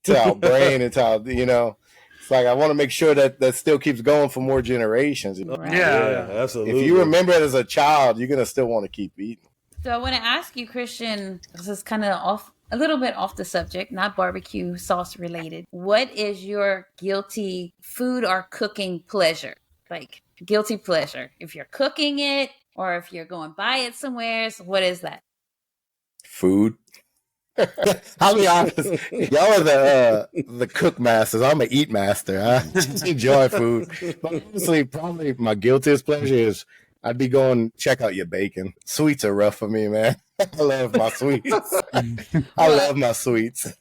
our brain, into our, you know. It's like I want to make sure that still keeps going for more generations. Right. Yeah, absolutely. If you remember it as a child, you're gonna still want to keep eating. So I want to ask you, Christian, this is kind of a little bit off the subject, not barbecue sauce related. What is your guilty food or cooking pleasure? Like guilty pleasure. If you're cooking it or if you're going buy it somewhere, so what is that? Food. I'll be honest. Y'all are the cook masters. I'm an eat master. I just enjoy food. But honestly, probably my guiltiest pleasure is I'd be going check out your bacon. Sweets are rough for me, man. I love my sweets. I love my sweets.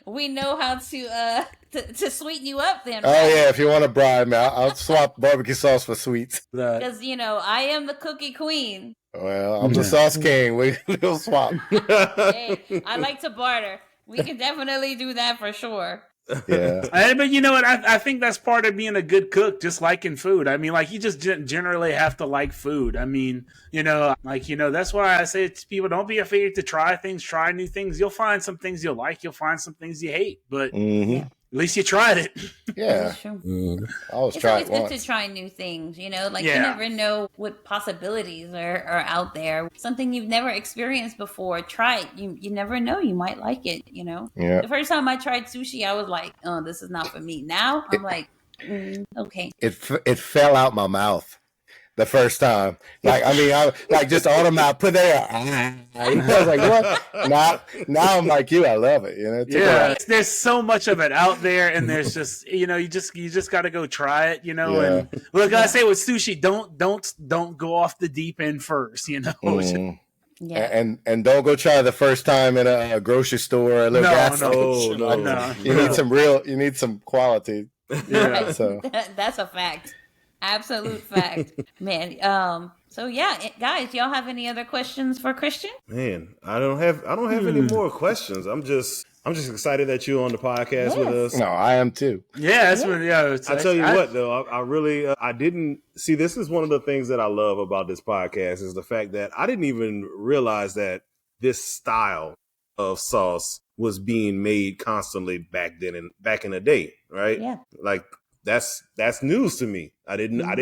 We know how to sweeten you up then. Right? Oh yeah, if you want to bribe me, I'll swap barbecue sauce for sweets. Because I am the cookie queen. Well, I'm the sauce king. We'll swap. Hey, I like to barter. We can definitely do that for sure. Yeah. But you know what? I think that's part of being a good cook, just liking food. I mean, like, you just generally have to like food. I mean, that's why I say to people, don't be afraid to try things, try new things. You'll find some things you'll like. You'll find some things you hate. But at least you tried it. Yeah. I always try it once. It's good to try new things, you never know what possibilities are out there. Something you've never experienced before, try it. You never know, you might like it, Yeah. The first time I tried sushi, I was like, oh, this is not for me. Now I'm like, okay. It fell out my mouth the first time. Like, I mean, I just automatic put there. I was like, what? Now I'm like you. I love it. Yeah. There's so much of it out there, and there's just you just got to go try it. And look, I say with sushi, don't go off the deep end first. Yeah. And don't go try the first time in a grocery store or a little gas station. No. You need some quality. Yeah. So that's a fact. Absolute fact, man. So yeah, guys, y'all have any other questions for Christian? Man, I don't have any more questions. I'm just excited that you're on the podcast with us. No, I am too. Yeah, that's I tell you what, though, I really I didn't see. This is one of the things that I love about this podcast is the fact that I didn't even realize that this style of sauce was being made constantly back in the day, right? Yeah, like. That's news to me. I didn't know that. I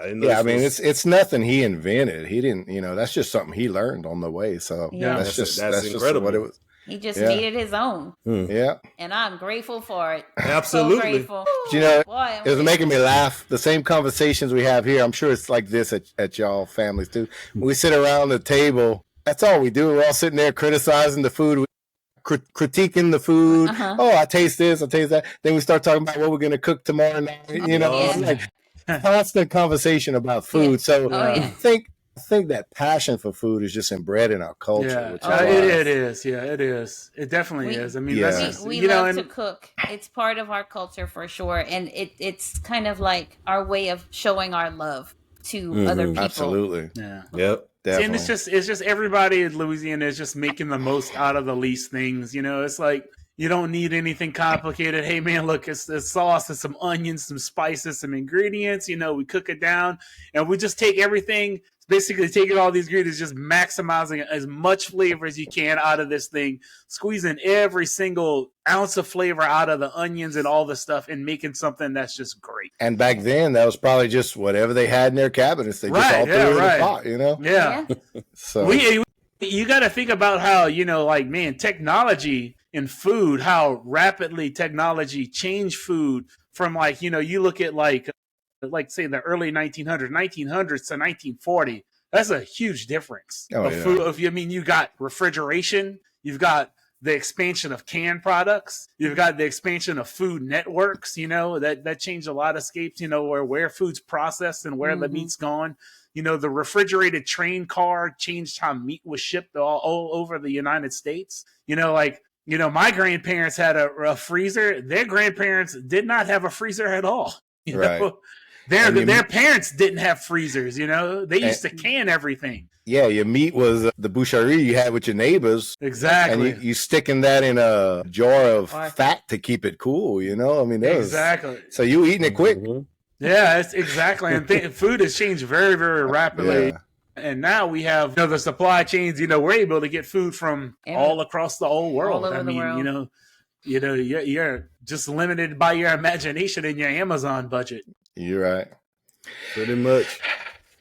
didn't know. Yeah, I mean it's nothing he invented. He didn't, that's just something he learned on the way. So that's incredible. Just what it was. He just made it his own. Yeah. And I'm grateful for it. Absolutely. So grateful. It was making me laugh. The same conversations we have here, I'm sure it's like this at y'all families too. When we sit around the table, that's all we do. We're all sitting there criticizing the food. Critiquing the food. Oh, I taste this, I taste that. Then we start talking about what we're going to cook tomorrow night. It's like constant conversation about food. Yeah. So I think that passion for food is just inbred in our culture. Yeah, it is. Yeah, it is. It definitely is. I mean, we love to cook. It's part of our culture for sure, and it's kind of like our way of showing our love to other people. Absolutely. Yeah. Yep. See, and it's just everybody in Louisiana is just making the most out of the least things. It's like you don't need anything complicated. Hey man, look, it's sauce, it's some onions, some spices, some ingredients. We cook it down, and we just take everything. Basically, taking all these ingredients, just maximizing as much flavor as you can out of this thing, squeezing every single ounce of flavor out of the onions and all the stuff, and making something that's just great. And back then, that was probably just whatever they had in their cabinets. They just all threw it in the pot, Yeah. So you got to think about how technology in food, how rapidly technology changed food from you look at say the early 1900s to 1940. That's a huge difference. Oh, of food. You got refrigeration, you've got the expansion of canned products. You've got the expansion of food networks, that changed a lot of scapes, where food's processed and where the meat's gone. The refrigerated train car changed how meat was shipped all over the United States. My grandparents had a freezer. Their grandparents did not have a freezer at all. Right. Their parents didn't have freezers, They used to can everything. Yeah, your meat was the boucherie you had with your neighbors. Exactly. And you sticking that in a jar of fat to keep it cool, Exactly. So you eating it quick. Yeah, it's exactly. And food has changed very, very rapidly. Yeah. And now we have the supply chains, we're able to get food from all across the whole world. All over the world. You're just limited by your imagination and your Amazon budget. You're right. Pretty much.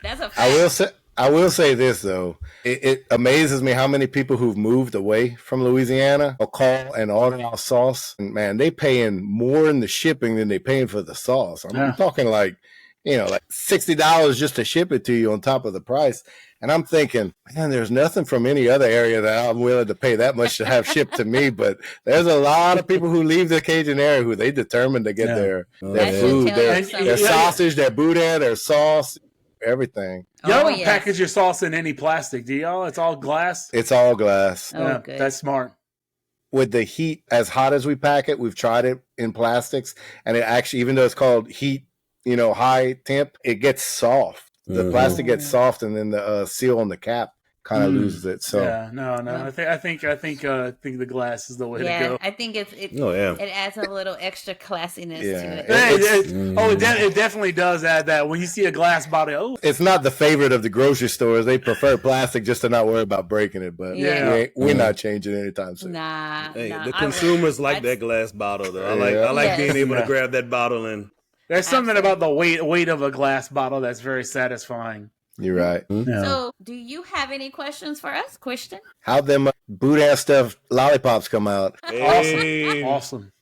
That's a fact. I will say this though. It amazes me how many people who've moved away from Louisiana will call and order our sauce. And man, they paying more in the shipping than they paying for the sauce. I'm talking like $60 just to ship it to you on top of the price. And I'm thinking, man, there's nothing from any other area that I'm willing to pay that much to have shipped to me. But there's a lot of people who leave the Cajun area who they determined to get their food, their sausage, their boudin, their sauce, everything. Y'all don't package your sauce in any plastic, do y'all? It's all glass? It's all glass. Oh, good. That's smart. With the heat as hot as we pack it, we've tried it in plastics, and it actually, even though it's called heat, high temp, it gets soft. The plastic gets soft, and then the seal on the cap kind of loses it. So I think the glass is the way to go. I think it adds a little extra classiness to it. It definitely does add that. When you see a glass bottle, it's not the favorite of the grocery stores. They prefer plastic just to not worry about breaking it. But we're not changing anytime soon. The consumers like that glass bottle though. I like being able to grab that bottle and. There's something about the weight of a glass bottle that's very satisfying. You're right. Yeah. So, do you have any questions for us, Christian? How'd them boudin stuffed lollipops come out? Hey. Awesome.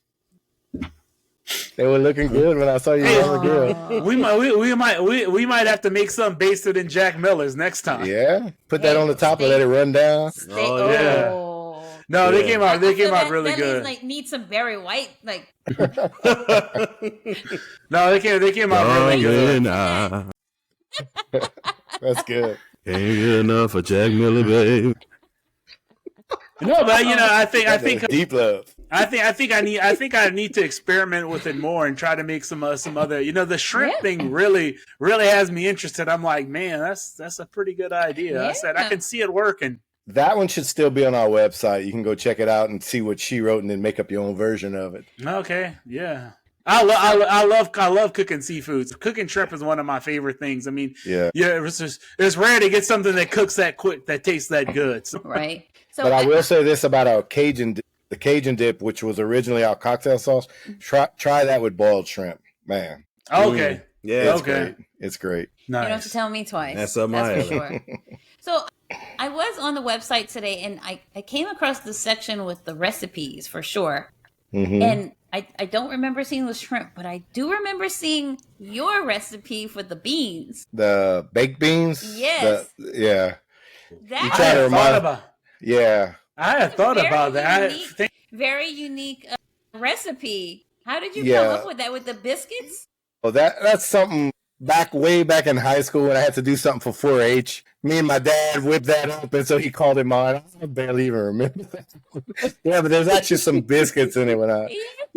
They were looking good when I saw you on the grill. We might have to make something based in Jack Miller's next time. Yeah, put that on the top and let it run down. No, they came out. They came out really good. Need some Barry White, No, they came out really good. That's good. Ain't good enough for Jack Miller, babe. No, but I think deep love. I think I need to experiment with it more and try to make some other. The shrimp thing really has me interested. I'm like, man, that's a pretty good idea. I said I can see it working. That one should still be on our website. You can go check it out and see what she wrote, and then make up your own version of it. Okay, yeah. I love cooking seafoods. Cooking shrimp is one of my favorite things. I mean, it's rare to get something that cooks that quick, that tastes that good. So. Right. So, but I will say this about our the Cajun dip, which was originally our cocktail sauce. Try that with boiled shrimp, man. Okay. Yeah. It's great. Nice. You don't have to tell me twice. That's for sure. So I was on the website today, and I came across the section with the recipes for sure. Mm-hmm. And I don't remember seeing the shrimp, but I do remember seeing your recipe for the beans. The baked beans? Yes. Yeah. That I had thought about that. Very unique recipe. How did you come up with that, with the biscuits? Well, that's something way back in high school when I had to do something for 4-H. Me and my dad whipped that up, and so he called it mine. I barely even remember that. Yeah, but there's actually some biscuits in it.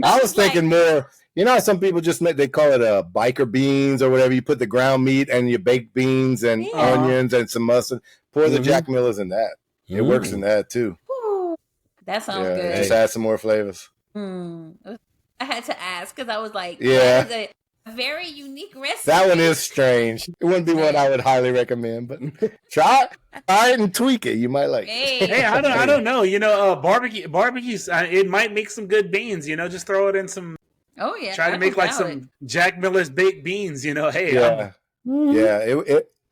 I was thinking more, how some people they call it biker beans or whatever. You put the ground meat and your baked beans and onions and some mustard. Pour the Jack Millers in that. It works in that too. Ooh, that sounds good. Just add some more flavors. I had to ask because I was like, yeah. That is a very unique recipe. That one is strange. It wouldn't be one I would highly recommend, but try it and tweak it. You might like it. Hey, I don't know. Barbecue. It might make some good beans. Just throw it in some. Oh yeah. Try to make some Jack Miller's baked beans. Hey. Yeah.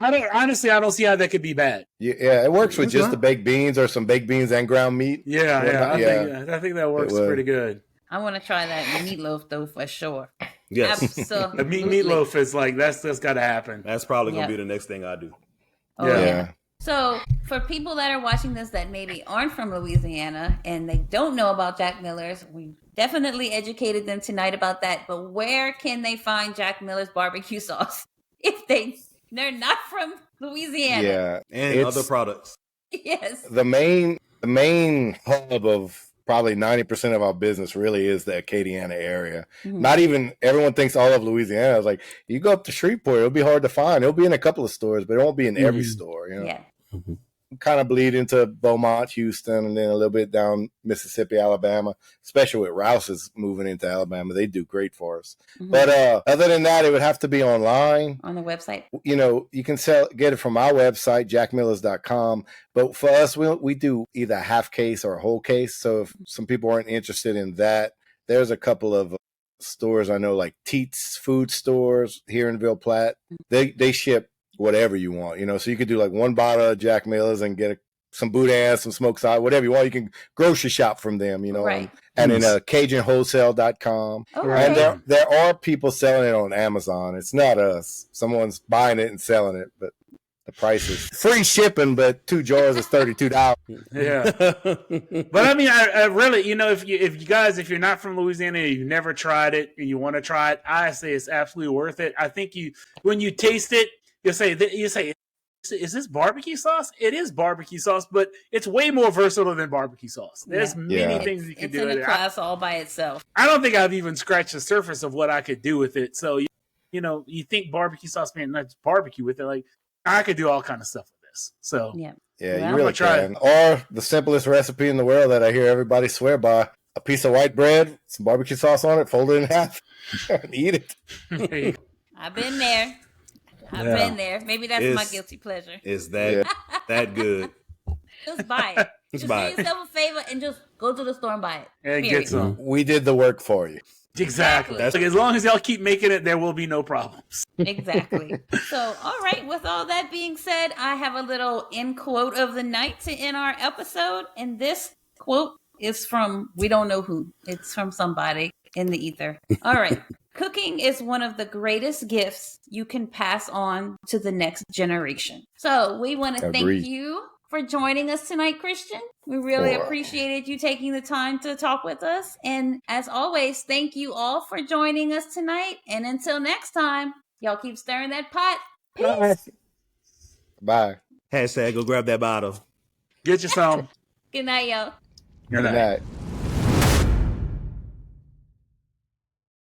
I don't see how that could be bad. Yeah, it works with just the baked beans or some baked beans and ground meat. I think that works pretty good. I want to try that meatloaf though for sure. Yes. Absolutely. The meatloaf is that's got to happen. That's probably gonna be the next thing I do. Oh, yeah. So, for people that are watching this that maybe aren't from Louisiana and they don't know about Jack Miller's, we definitely educated them tonight about that. But where can they find Jack Miller's barbecue sauce if they're not from Louisiana? Yeah, and other products. Yes. The main hub of probably 90% of our business really is the Acadiana area. Mm-hmm. Not even everyone thinks all of Louisiana. It's like, you go up to Shreveport, it'll be hard to find. It'll be in a couple of stores, but it won't be in every store. You know? Yeah. Mm-hmm. Kind of bleed into Beaumont, Houston, and then a little bit down Mississippi, Alabama, especially with Rouse's moving into Alabama. They do great for us. Mm-hmm. But other than that, it would have to be online. On the website. You know, you can get it from our website, jackmillers.com. But for us, we do either a half case or a whole case. So if some people aren't interested in that, there's a couple of stores I know, like Teats Food Stores here in Ville Platte. They ship whatever you want, you know, so you could do like one bottle of Jack Miller's and get some boudin, some smoked side, whatever you want. You can grocery shop from them, you know, right. and in CajunWholesale.com. Okay. And there are people selling it on Amazon. It's not us. Someone's buying it and selling it, but the price is free shipping, but 2 jars is $32. Yeah. But I mean, I really, you know, if you're not from Louisiana and you've never tried it and you want to try it, I say it's absolutely worth it. I think when you taste it, you say, is this barbecue sauce? It is barbecue sauce, but it's way more versatile than barbecue sauce. There's many things you can do with it. It's in a class all by itself. I don't think I've even scratched the surface of what I could do with it. So, you know, you think barbecue sauce, man, not just barbecue with it. Like, I could do all kind of stuff with this. So, yeah, you really can. Or the simplest recipe in the world that I hear everybody swear by: a piece of white bread, some barbecue sauce on it, fold it in half, and eat it. I've been there. I've been there. Maybe that's my guilty pleasure. Is that good? Just buy it. Just do yourself a favor and just go to the store and buy it. And get some. We did the work for you. Exactly. Like, as long as y'all keep making it, there will be no problems. Exactly. So, all right. With all that being said, I have a little end quote of the night to end our episode. And this quote is from, we don't know who. It's from somebody in the ether. All right. Cooking is one of the greatest gifts you can pass on to the next generation. So we want to thank you for joining us tonight, Christian. We really appreciated you taking the time to talk with us. And as always, thank you all for joining us tonight. And until next time, y'all keep stirring that pot. Peace. Bye. # go grab that bottle. Get you some. Good night, y'all. Good night.